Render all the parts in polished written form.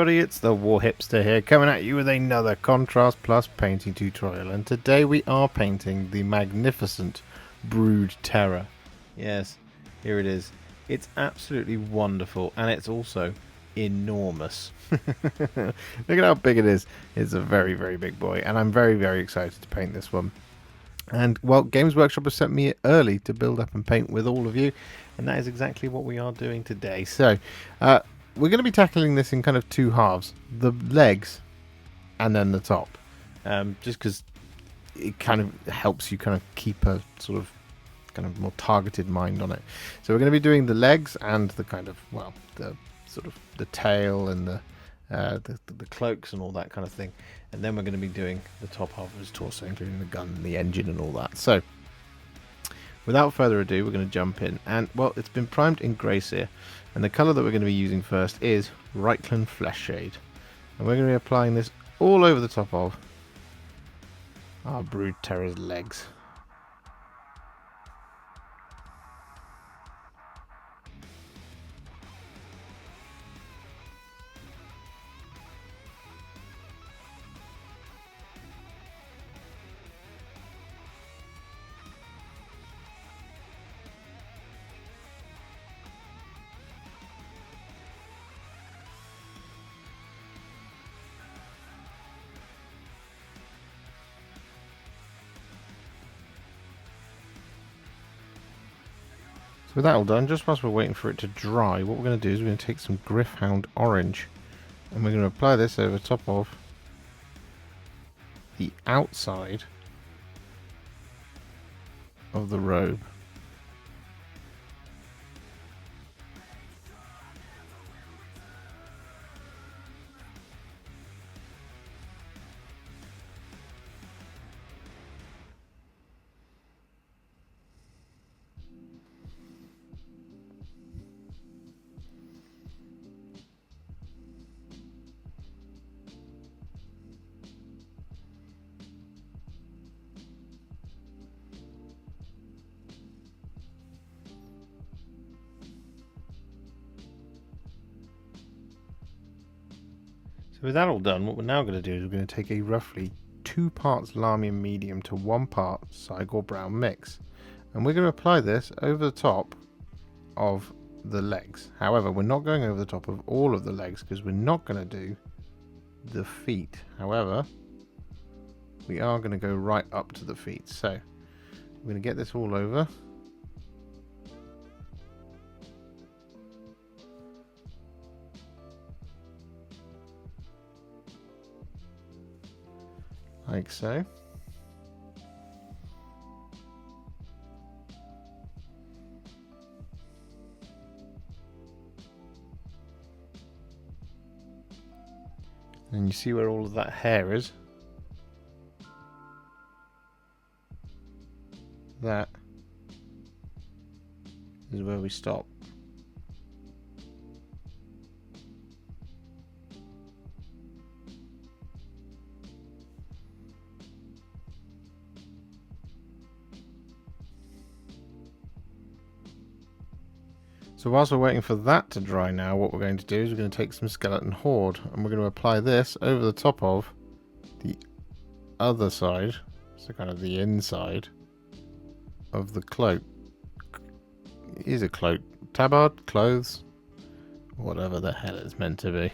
everybody, it's the Warhipster here, coming at you with another Contrast Plus painting tutorial, and today we are painting the magnificent Brood Terror. Yes, here it is. It's absolutely wonderful, and it's also enormous. Look at how big it is. It's a very, very big boy, and I'm very, very excited to paint this one. And, well, Games Workshop has sent me it early to build up and paint with all of you, and that is exactly what we are doing today. So, we're going to be tackling this in kind of two halves. The legs and then the top. Just because it kind of helps you kind of keep a sort of kind of more targeted mind on it. So we're going to be doing the legs and the kind of, well, the sort of the tail and the cloaks and all that kind of thing. And then we're going to be doing the top half of his torso, including the gun and the engine and all that. So, without further ado, we're going to jump in. And, well, it's been primed in Greyseer. And the colour that we're going to be using first is Reikland Fleshshade. And we're going to be applying this all over the top of our Brood Terror's legs. With that all done, just whilst we're waiting for it to dry, what we're going to do is we're going to take some Gryph-Hound Orange and we're going to apply this over top of the outside of the robe. So with that all done, what we're now going to do is we're going to take a roughly 2 parts Lahmian medium to 1 part Cygor Brown mix. And we're going to apply this over the top of the legs. However, we're not going over the top of all of the legs because we're not going to do the feet. However, we are going to go right up to the feet. So we're going to get this all over. Like so. And you see where all of that hair is? That is where we stop. So whilst we're waiting for that to dry now, what we're going to do is we're going to take some Skeleton Horde and we're going to apply this over the top of the other side, so kind of the inside of the cloak. It is a cloak. Tabard? Clothes? Whatever the hell it's meant to be.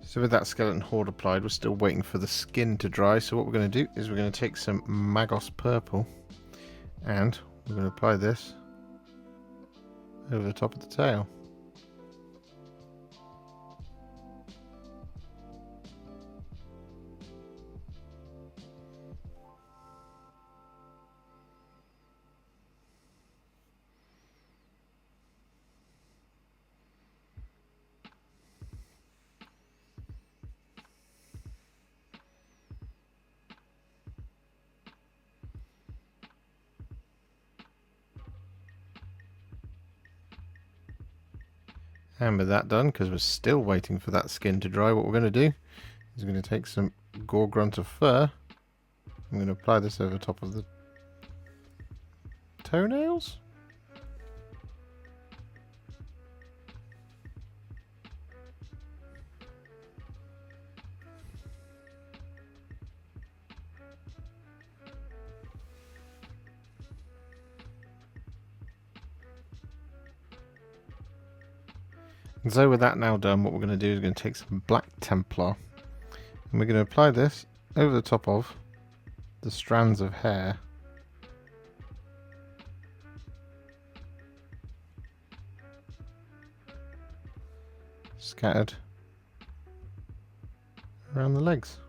So with that Skeleton Horde applied, we're still waiting for the skin to dry. So what we're going to do is we're going to take some Magos Purple and we're going to apply this over the top of the tail. And with that done, because we're still waiting for that skin to dry, what we're going to do is we're going to take some Gore-Grunta Fur. I'm going to apply this over top of the toenails. And so with that now done, what we're going to do is we're going to take some black Templar and we're going to apply this over the top of the strands of hair scattered around the legs.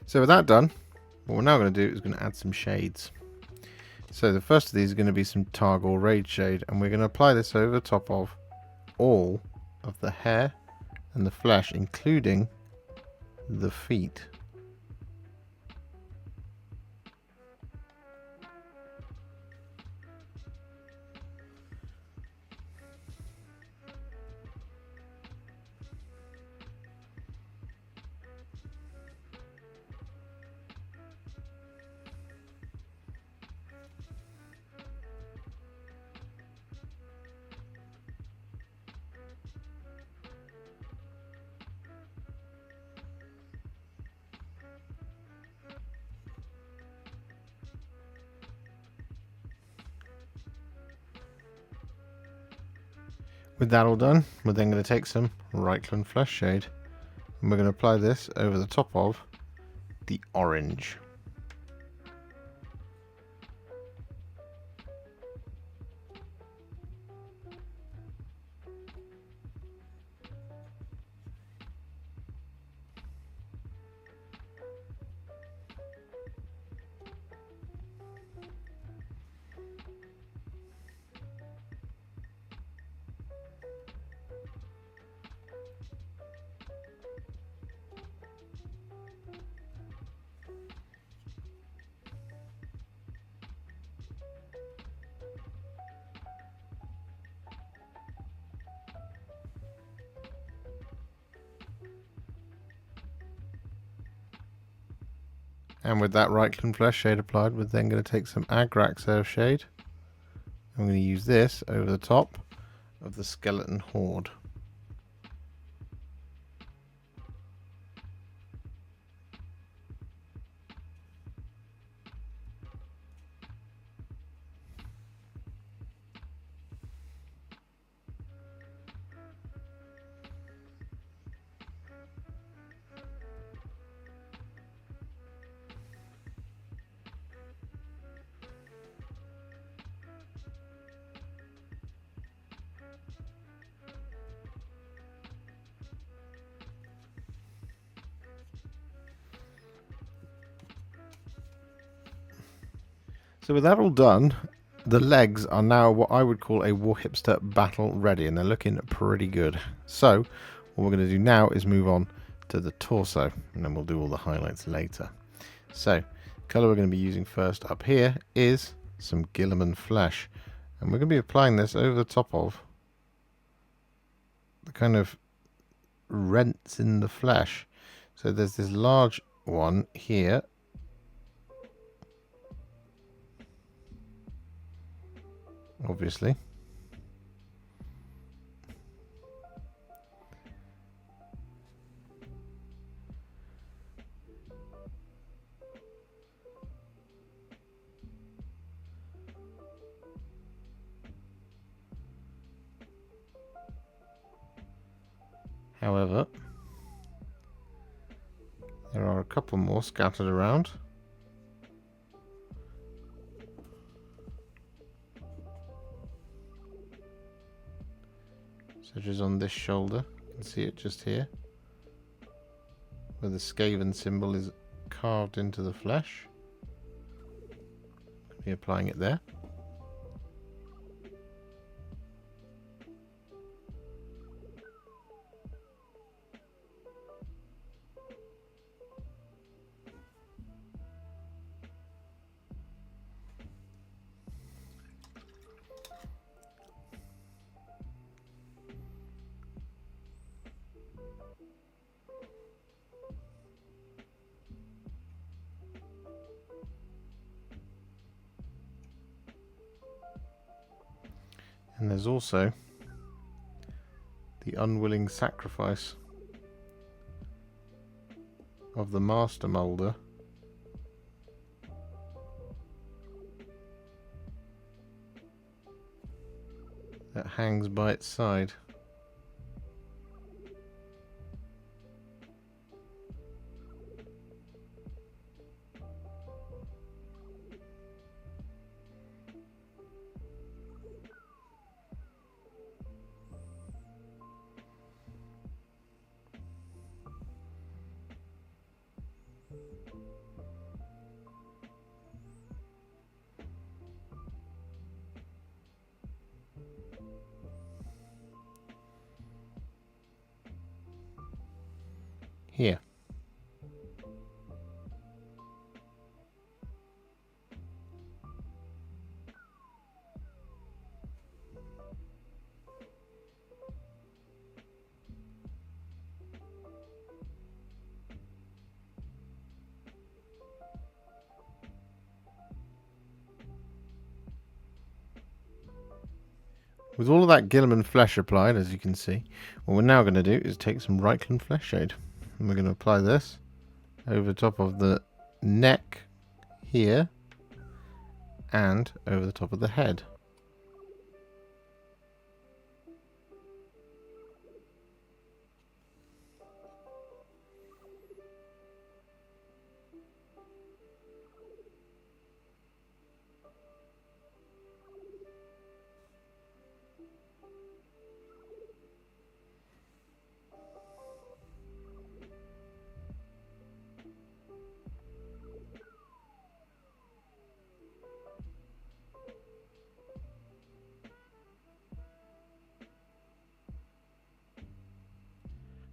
So with that done, what we're now going to do is going to add some shades. So the first of these is going to be some Targor Rageshade, and we're going to apply this over the top of all of the hair and the flesh, including the feet. With that all done, we're then going to take some Reikland Fleshshade and we're going to apply this over the top of the orange. And with that Reikland Fleshshade applied, we're then going to take some Agrax Earthshade. I'm going to use this over the top of the skeleton horde. So with that all done, the legs are now what I would call a Warhipster battle ready, and they're looking pretty good. So what we're going to do now is move on to the torso, and then we'll do all the highlights later. So the colour we're going to be using first up here is some Guilliman Flesh, and we're going to be applying this over the top of the kind of rents in the flesh. So there's this large one here, obviously. However, there are a couple more scattered around. Such as on this shoulder, you can see it just here, where the Skaven symbol is carved into the flesh. Be applying it there. And there's also the unwilling sacrifice of the master moulder that hangs by its side. Here. With all of that Guilliman Flesh applied, as you can see, what we're now going to do is take some Reikland Fleshshade. And we're going to apply this over top of the neck here and over the top of the head.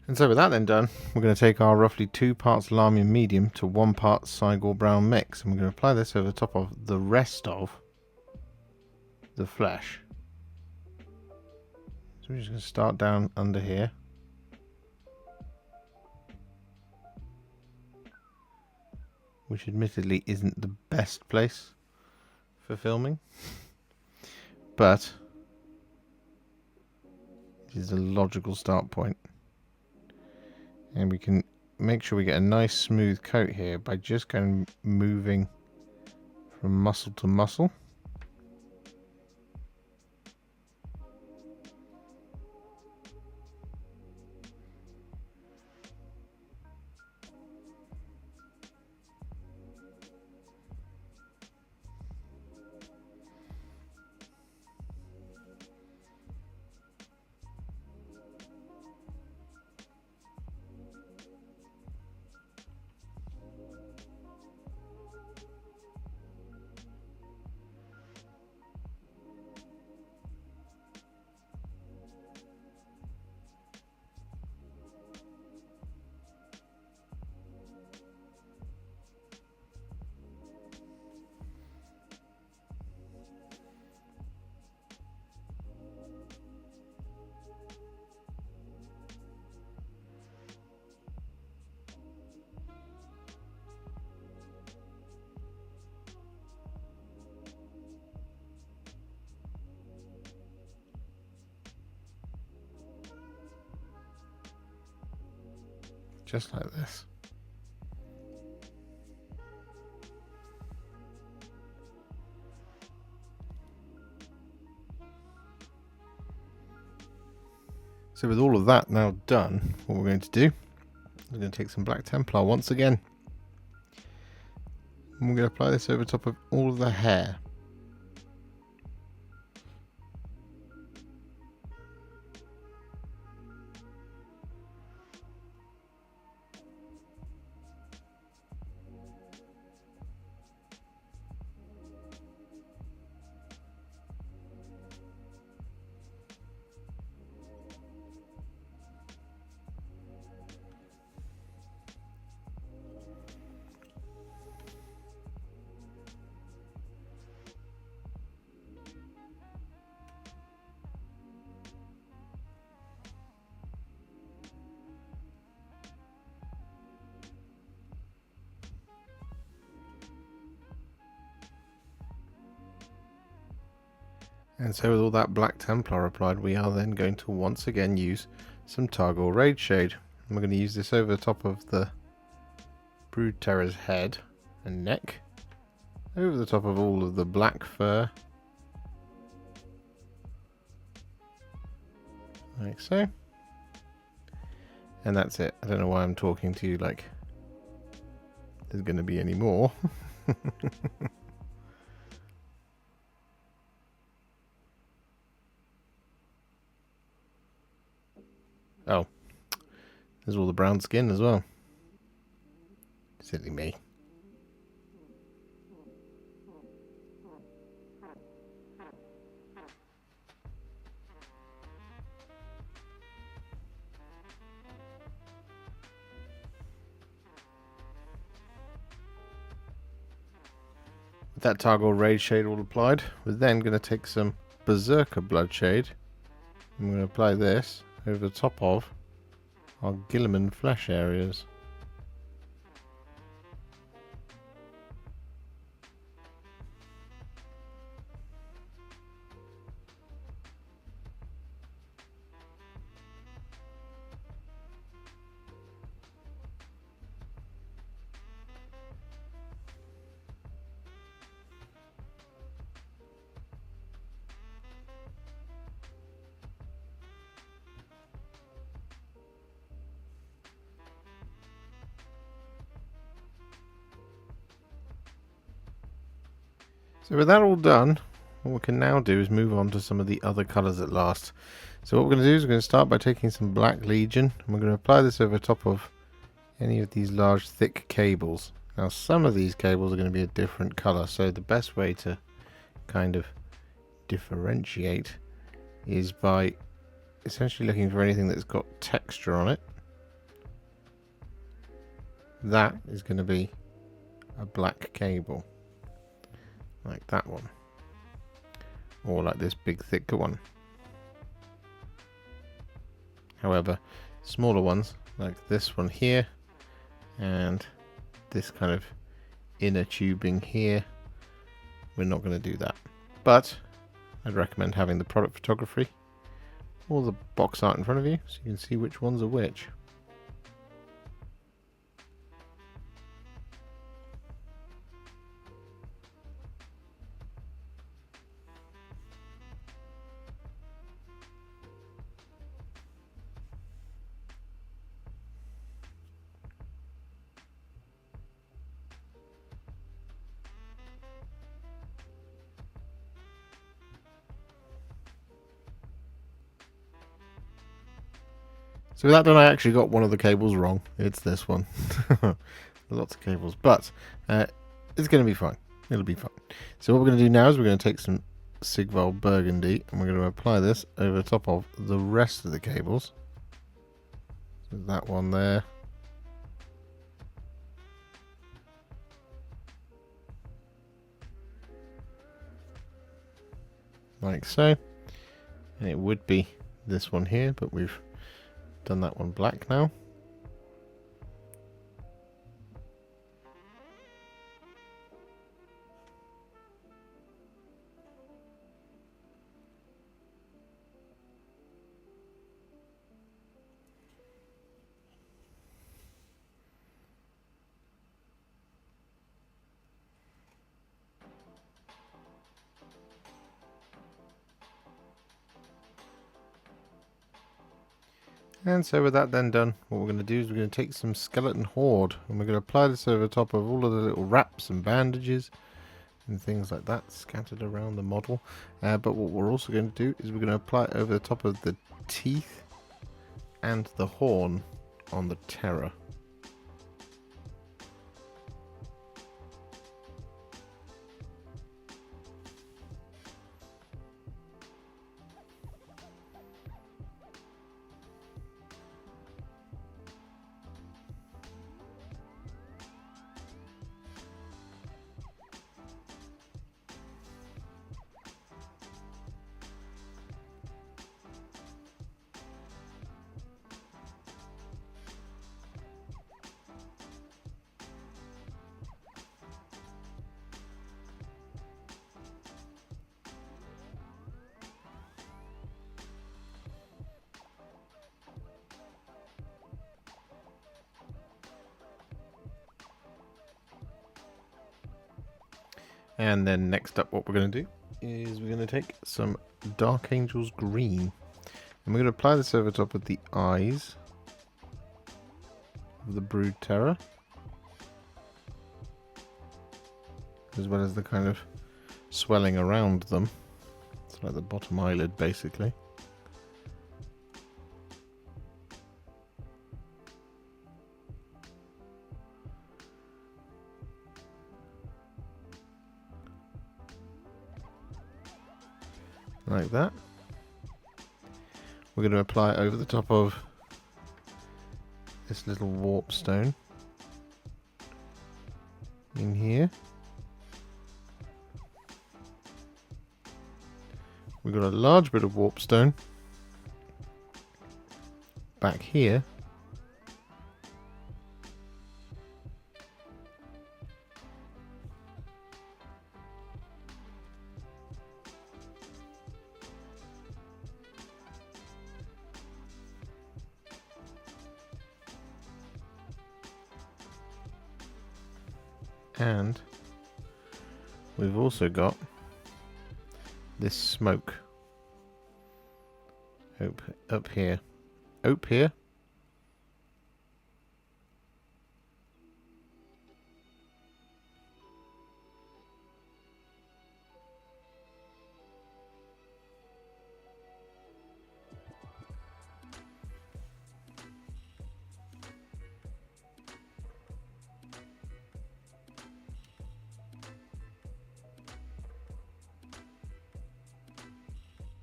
And so with that then done, we're going to take our roughly 2 parts Lahmian medium to 1 part Cygor Brown mix, and we're going to apply this over the top of the rest of the flesh. So we're just going to start down under here. Which admittedly isn't the best place for filming, but it is a logical start point. And we can make sure we get a nice smooth coat here by just going moving from muscle to muscle. Just like this. So with all of that now done, what we're going to do, we're going to take some Black Templar once again. And we're going to apply this over top of all of the hair. And so with all that Black Templar applied, we are then going to once again use some Targor Rageshade. And we're going to use this over the top of the Brood Terror's head and neck, over the top of all of the black fur, like so. And that's it. I don't know why I'm talking to you like there's going to be any more. Oh, there's all the brown skin as well. Silly me. With that Targor Rageshade all applied, we're then going to take some Berserker Bloodshade. I'm going to apply this over the top of our Guilliman Flesh areas. So with that all done, what we can now do is move on to some of the other colours at last. So what we're going to do is we're going to start by taking some Black Legion, and we're going to apply this over top of any of these large thick cables. Now some of these cables are going to be a different colour, so the best way to kind of differentiate is by essentially looking for anything that's got texture on it. That is going to be a black cable, like that one, or like this big thicker one. However, smaller ones like this one here and this kind of inner tubing here, we're not going to do that. But I'd recommend having the product photography or the box art in front of you so you can see which ones are which. So with that done, I actually got one of the cables wrong. It's this one. Lots of cables, but it's going to be fine. It'll be fine. So what we're going to do now is we're going to take some Sigvald Burgundy and we're going to apply this over the top of the rest of the cables. So that one there. Like so. And it would be this one here, but we've done that one black now. And so with that then done, what we're going to do is we're going to take some skeleton Horde and we're going to apply this over the top of all of the little wraps and bandages and things like that scattered around the model. But what we're also going to do is we're going to apply it over the top of the teeth and the horn on the Terror. And then next up, what we're going to do is we're going to take some Dark Angel's Green. And we're going to apply this over top of the eyes of the Brood Terror, as well as the kind of swelling around them. It's like the bottom eyelid, basically. Like that. We're going to apply it over the top of this little warp stone in here. We've got a large bit of warp stone back here. And we've also got this smoke up here. Up here.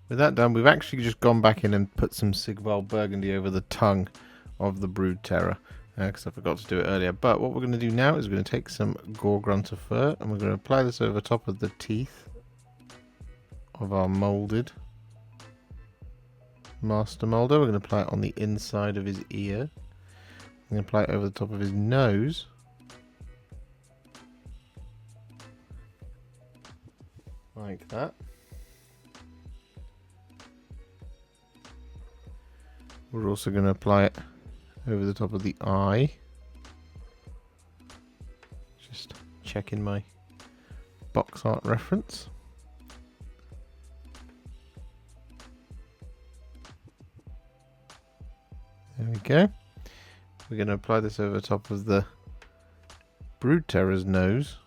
With that done, we've actually just gone back in and put some Sigvald Burgundy over the tongue of the Brood Terror, because I forgot to do it earlier. But what we're going to do now is we're going to take some Gore-Grunta Fur and we're going to apply this over top of the teeth of our moulded Master Moulder. We're going to apply it on the inside of his ear. We're going to apply it over the top of his nose. Like that. We're also going to apply it over the top of the eye. Just checking my box art reference. There we go. We're going to apply this over the top of the Brood Terror's nose.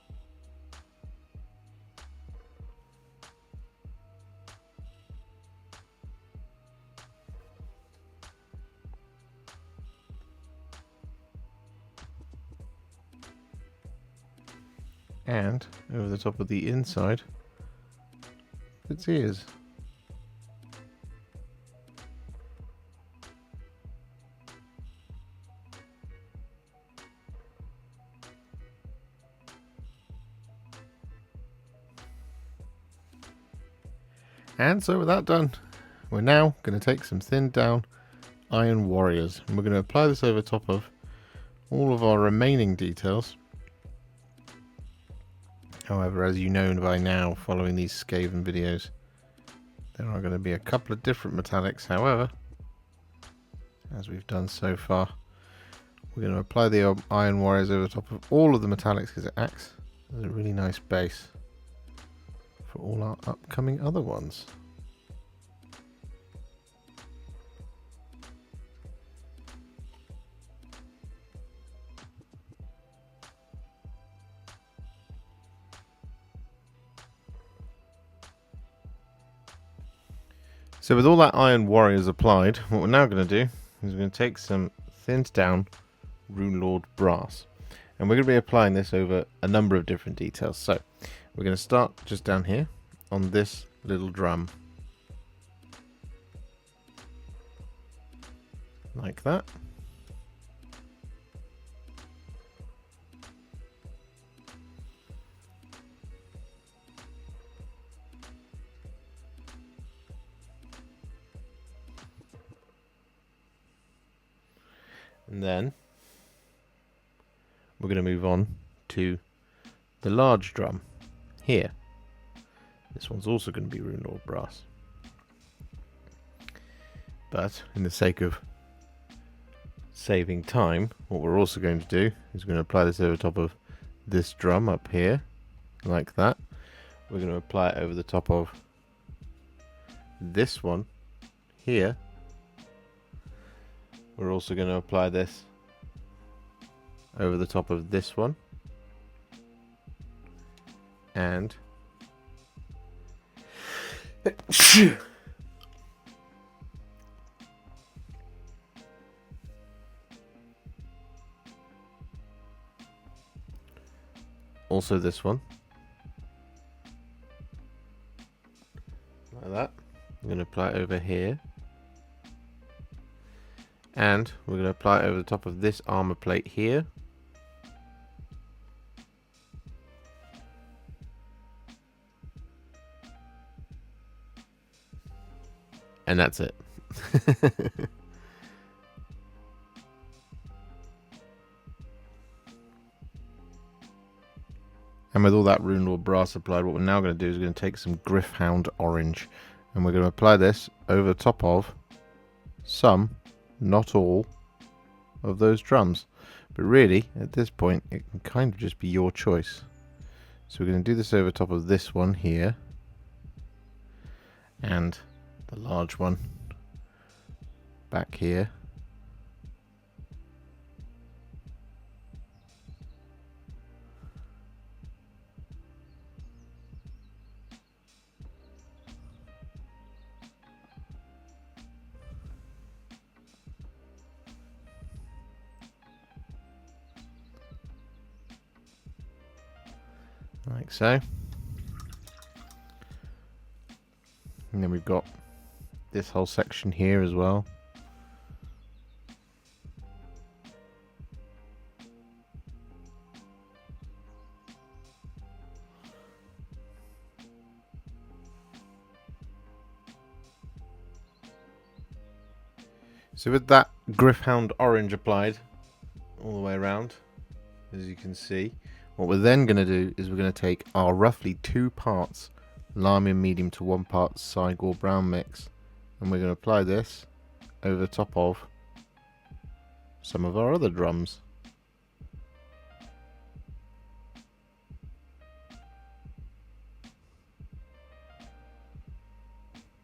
And over the top of the inside of its ears. And so with that done, we're now going to take some thinned down Iron Warriors and we're going to apply this over top of all of our remaining details. However, as you know by now, following these Skaven videos, there are going to be a couple of different metallics. However, as we've done so far, we're going to apply the Iron Warriors over the top of all of the metallics because it acts as a really nice base for all our upcoming other ones. So with all that Iron Warriors applied, what we're now going to do is we're going to take some thinned down Runelord Brass. And we're going to be applying this over a number of different details. So we're going to start just down here on this little drum. Like that. And then we're going to move on to the large drum here. This one's also going to be Runelord Brass. But in the sake of saving time, what we're also going to do is we're going to apply this over top of this drum up here, like that. we're going to apply it over the top of this one here. We're also going to apply this over the top of this one, and also this one, like that. I'm going to apply it over here, and we're going to apply it over the top of this armor plate here. And that's it. And with all that Runelord Brass applied, what we're now going to do is we're going to take some Gryph-Hound Orange, and we're going to apply this over the top of some, not all, of those drums. But really, at this point, it can kind of just be your choice. So we're going to do this over top of this one here, and the large one back here. Like so. And then we've got this whole section here as well. So with that Gryph-Hound Orange applied all the way around, as you can see, what we're then going to do is we're going to take our roughly 2 parts Lahmian Medium to 1 part Cygor Brown mix, and we're going to apply this over the top of some of our other drums.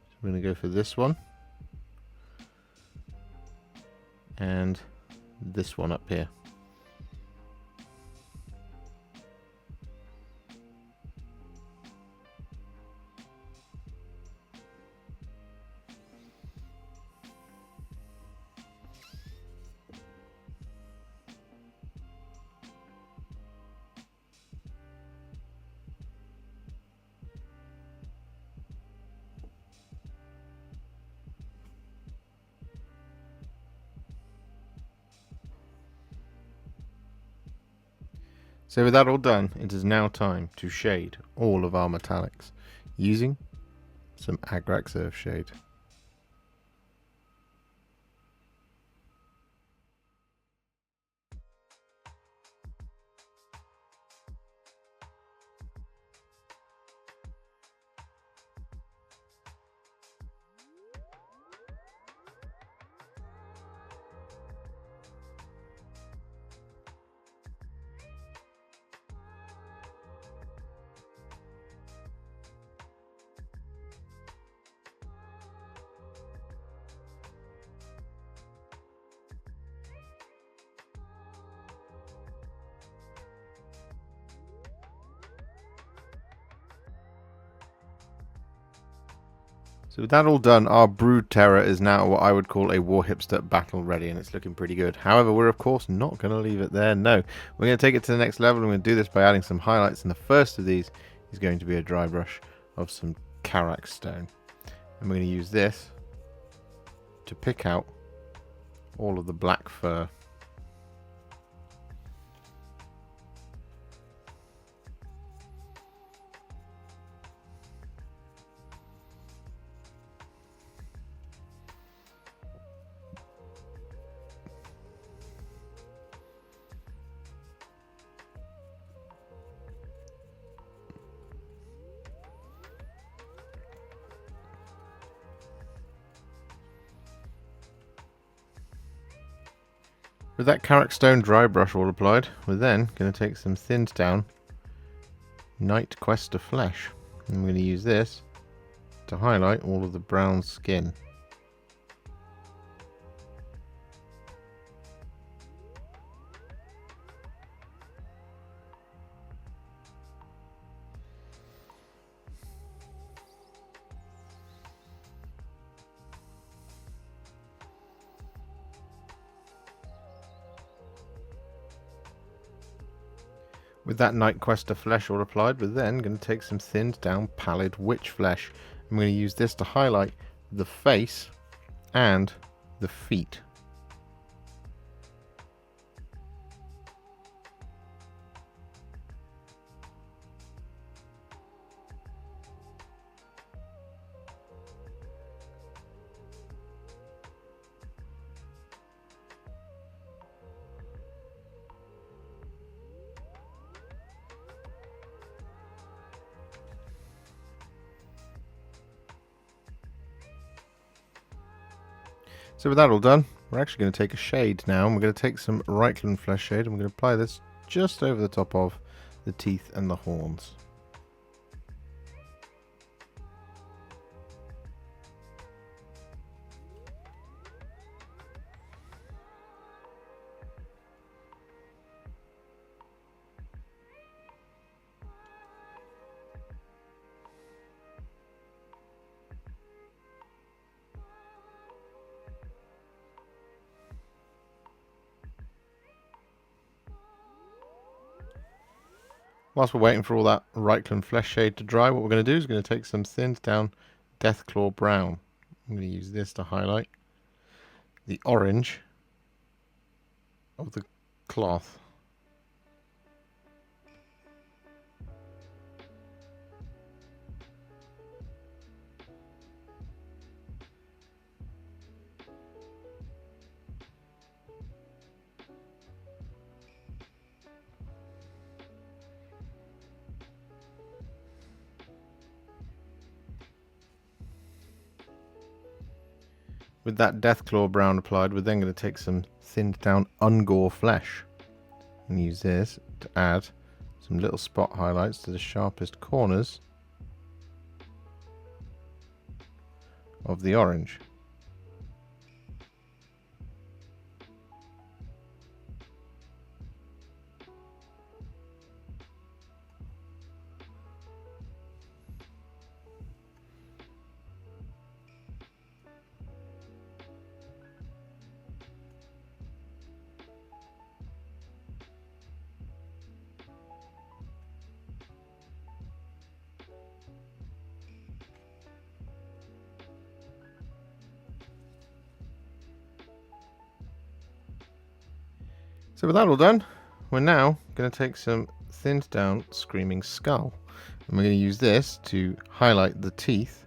So we're going to go for this one and this one up here. So with that all done, it is now time to shade all of our metallics using some Agrax Earthshade. So with that all done, our Brood Terror is now what I would call a Warhipster battle ready, and it's looking pretty good. However, we're of course not going to leave it there, no. We're going to take it to the next level, and we're going to do this by adding some highlights, and the first of these is going to be a dry brush of some Karak Stone. And we're going to use this to pick out all of the black fur. With that Karak Stone dry brush all applied, we're then going to take some thinned down Knight-Questor Flesh, I'm going to use this to highlight all of the brown skin. With that Knight-Questor Flesh all applied, we're then going to take some thinned down Pallid Wych Flesh. I'm going to use this to highlight the face and the feet. So with that all done, we're actually going to take a shade now, and we're going to take some Reikland Fleshshade, and we're going to apply this just over the top of the teeth and the horns. Whilst we're waiting for all that Reikland Fleshshade to dry, what we're going to do is we're going to take some thinned down Deathclaw Brown. I'm going to use this to highlight the orange of the cloth. With that Deathclaw Brown applied, we're then going to take some thinned down Ungor Flesh and use this to add some little spot highlights to the sharpest corners of the orange. So with that all done, we're now going to take some thinned down Screaming Skull, and we're going to use this to highlight the teeth,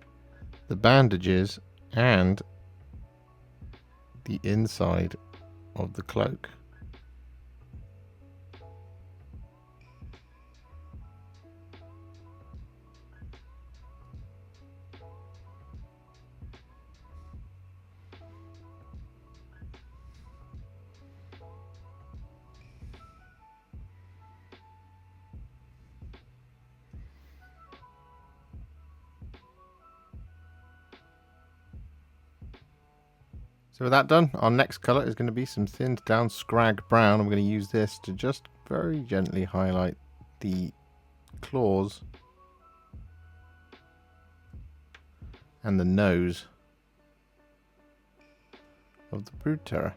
the bandages, and the inside of the cloak. So with that done, our next colour is going to be some thinned down Skrag Brown. I'm going to use this to just very gently highlight the claws and the nose of the Brood Terror.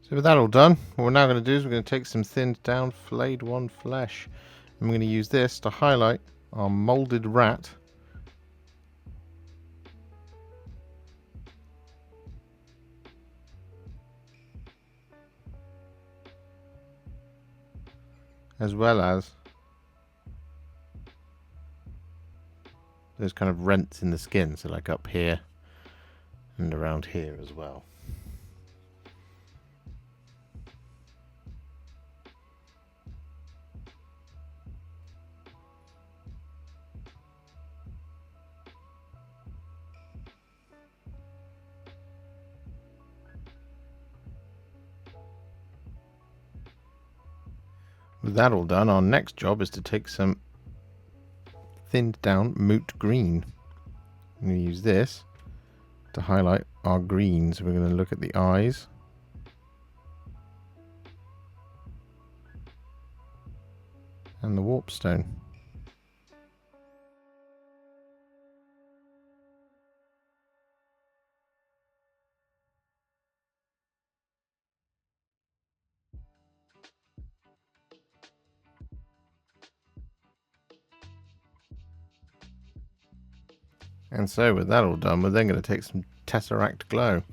So with that all done, what we're now going to do is we're going to take some thinned down Flayed One Flesh, and we're going to use this to highlight our moulded rat as well as those kind of rents in the skin, so like up here and around here as well. With that all done, our next job is to take some thinned down Moot Green. I'm going to use this to highlight our greens. We're going to look at the eyes. And the warpstone. And so with that all done, we're then going to take some Tesseract Glow.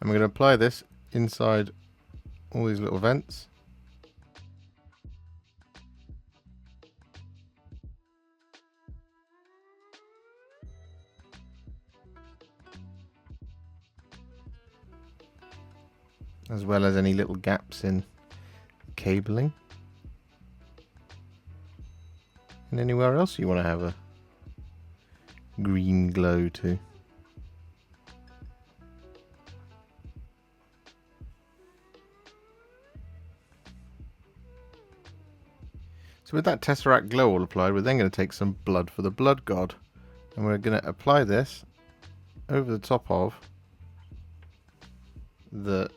And we're going to apply this inside all these little vents. As well as any little gaps in cabling. And anywhere else you want to have a green glow to. So with that Tesseract Glow all applied, we're then going to take some Blood for the Blood God. And we're going to apply this over the top of the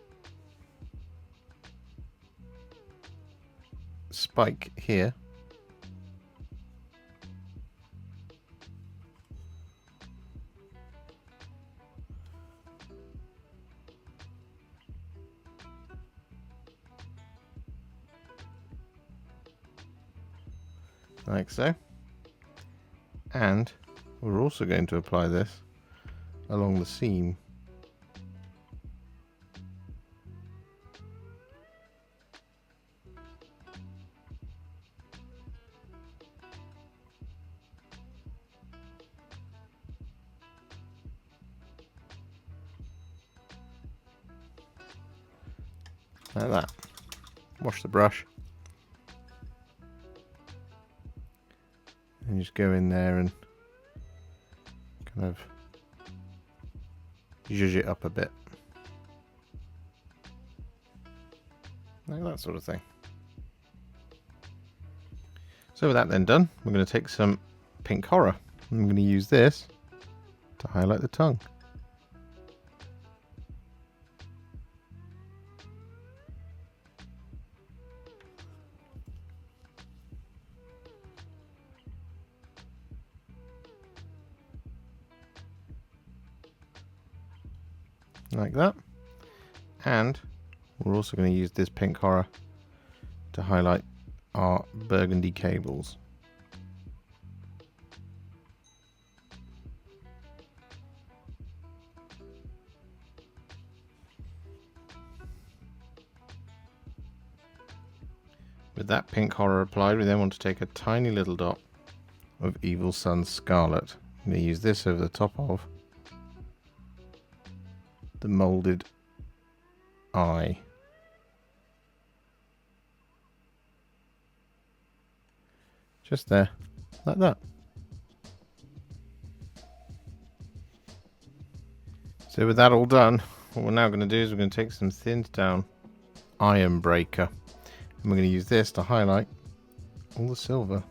spike here. Like so. And we're also going to apply this along the seam. Like that. Wash the brush. And just go in there and kind of zhuzh it up a bit. Like that sort of thing. So with that then done, we're going to take some pink horror. I'm going to use this to highlight the tongue. Like that. And we're also going to use this pink horror to highlight our burgundy cables. With that pink horror applied, we then want to take a tiny little dot of Evil Sunz Scarlet. I'm going to use this over the top of the moulded eye. Just there, like that. So with that all done, what we're now going to do is we're going to take some thinned down Ironbreaker. And we're going to use this to highlight all the silver.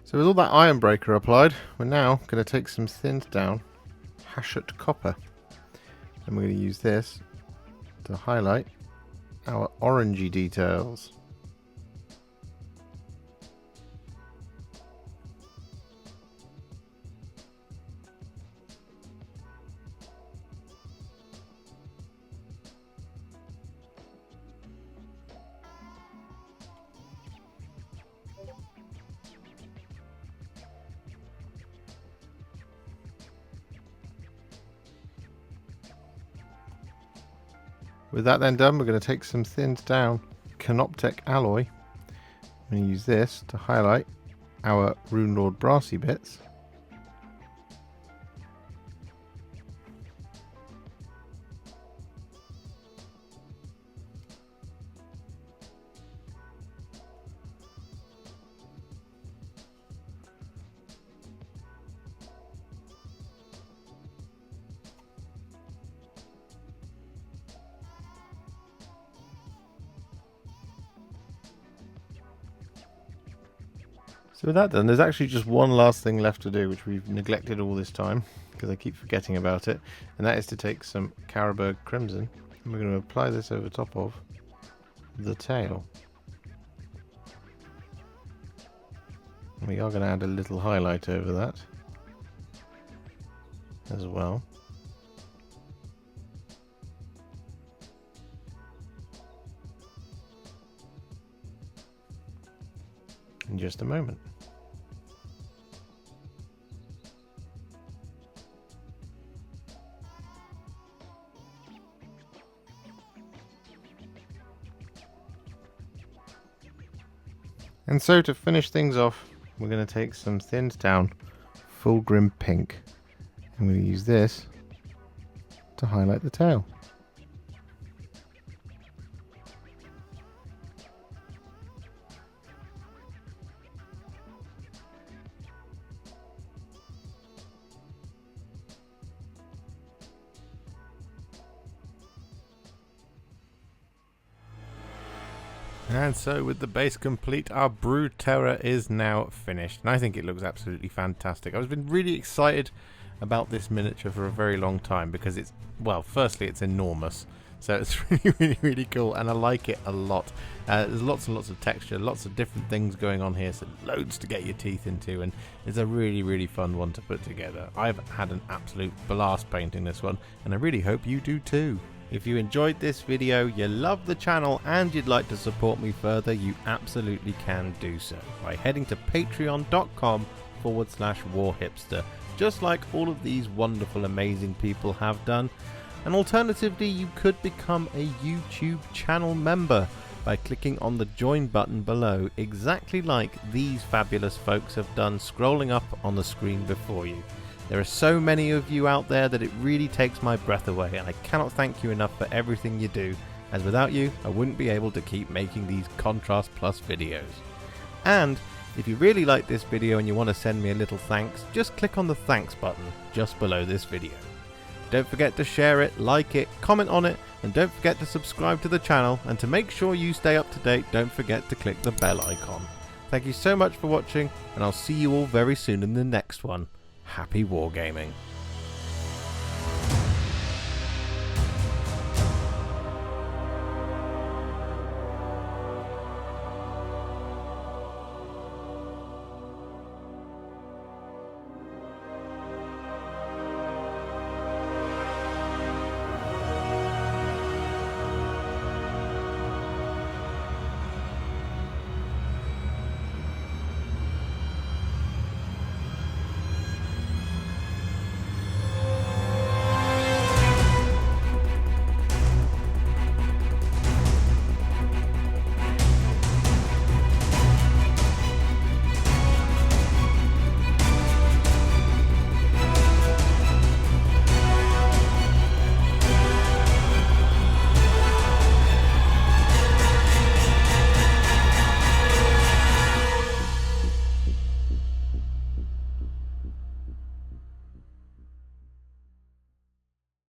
So with all that Ironbreaker applied, we're now going to take some thinned down Hachette Copper. And we're going to use this to highlight our orangey details. With that then done, we're going to take some thinned down Canoptek alloy. I'm going to use this to highlight our Runelord Brassy bits. So with that done, there's actually just one last thing left to do, which we've neglected all this time, because I keep forgetting about it, and that is to take some Carroburg Crimson, and we're going to apply this over top of the tail. And we are going to add a little highlight over that as well. In just a moment. And so to finish things off, we're going to take some thinned down full grim pink. I'm going to use this to highlight the tail. And so with the base complete, our Brood Terror is now finished. And I think it looks absolutely fantastic. I've been really excited about this miniature for a very long time because it's, well, firstly it's enormous. So it's really cool and I like it a lot. There's lots and lots of texture, lots of different things going on here. So loads to get your teeth into and it's a really fun one to put together. I've had an absolute blast painting this one and I really hope you do too. If you enjoyed this video, you love the channel and you'd like to support me further, you absolutely can do so by heading to patreon.com/warhipster, just like all of these wonderful amazing people have done. And alternatively, you could become a YouTube channel member by clicking on the join button below, exactly like these fabulous folks have done scrolling up on the screen before you. There are so many of you out there that it really takes my breath away, and I cannot thank you enough for everything you do, as without you I wouldn't be able to keep making these Contrast Plus videos. And if you really like this video and you want to send me a little thanks, just click on the thanks button just below this video. Don't forget to share it, like it, comment on it, and don't forget to subscribe to the channel, and to make sure you stay up to date, don't forget to click the bell icon. Thank you so much for watching, and I'll see you all very soon in the next one. Happy wargaming.